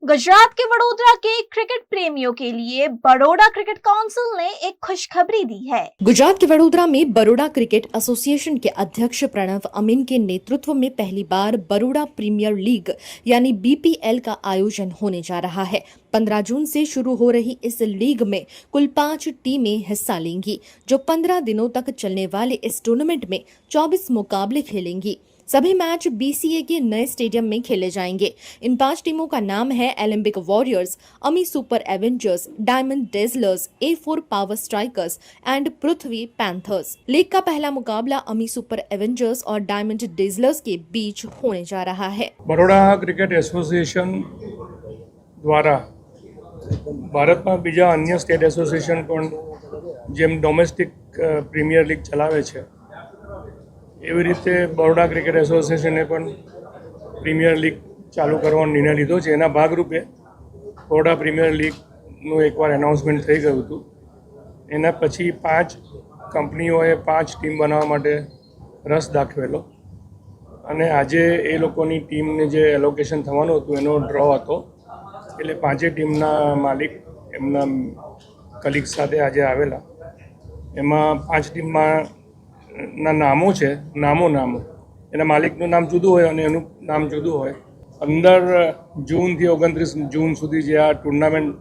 गुजरात के वडोदरा के क्रिकेट प्रेमियों के लिए बड़ौदा क्रिकेट काउंसिल ने एक खुशखबरी दी है। गुजरात के वडोदरा में बड़ौदा क्रिकेट एसोसिएशन के अध्यक्ष प्रणव अमीन के नेतृत्व में पहली बार बड़ौदा प्रीमियर लीग यानी बीपीएल का आयोजन होने जा रहा है। 15 जून से शुरू हो रही इस लीग में कुल 5 टीमें हिस्सा लेंगी, जो 15 दिनों तक चलने वाले इस टूर्नामेंट में 24 मुकाबले खेलेंगी। सभी मैच बीसीए के नए स्टेडियम में खेले जाएंगे। इन 5 टीमों का नाम है एलिम्बिक warriors, Ami super avengers, diamond dazzlers, A4 power strikers and Prithvi panthers. League का पहला मुकाबला अमी सुपर एवेंजर्स और डायमंड डेजलर्स के बीच होने जा रहा है। बड़ौदा क्रिकेट एसोसिएशन द्वारा ભારતમાં બીજા અન્ય સ્ટેટ એસોસિએશન પણ જેમ ડોમેસ્ટિક પ્રીમિયર લીગ ચલાવે છે એવી રીતે બરોડા ક્રિકેટ એસોસિએશને પણ પ્રીમિયર લીગ ચાલુ કરવાનો નિર્ણય લીધો છે। એના ભાગરૂપે બરોડા પ્રીમિયર લીગનું એકવાર એનાઉન્સમેન્ટ થઈ ગયું હતું। એના પછી 5 કંપનીઓએ 5 ટીમ બનાવવા માટે રસ દાખવેલો અને આજે એ લોકોની ટીમને જે એલોકેશન થવાનું હતું એનો ડ્રો હતો। એટલે 5 ટીમના માલિક એમના કલીગ સાથે આજે આવેલા। એમાં 5 ટીમમાં ના નામો છે, નામો એના માલિકનું નામ જુદું હોય અને એનું નામ જુદું હોય। 15 જૂનથી 29 જૂન સુધી જે આ ટુર્નામેન્ટ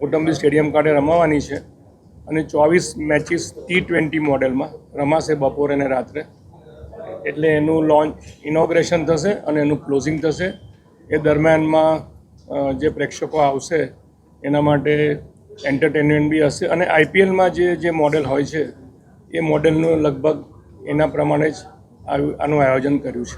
કોટંબી સ્ટેડિયમ ખાતે રમાવાની છે અને 24 મેચીસ T20 મોડેલમાં રમાશે બપોરે અને રાત્રે। એટલે એનું લોન્ચ ઇનોગ્રેશન થશે અને એનું ક્લોઝિંગ થશે। એ દરમિયાનમાં જે પ્રેક્ષકો આવશે એના માટે એન્ટરટેનમેન્ટ બી હશે અને આઈપીએલમાં જે મોડેલ હોય છે એ મોડેલનું લગભગ એના પ્રમાણે જ આનું આયોજન કર્યું છે।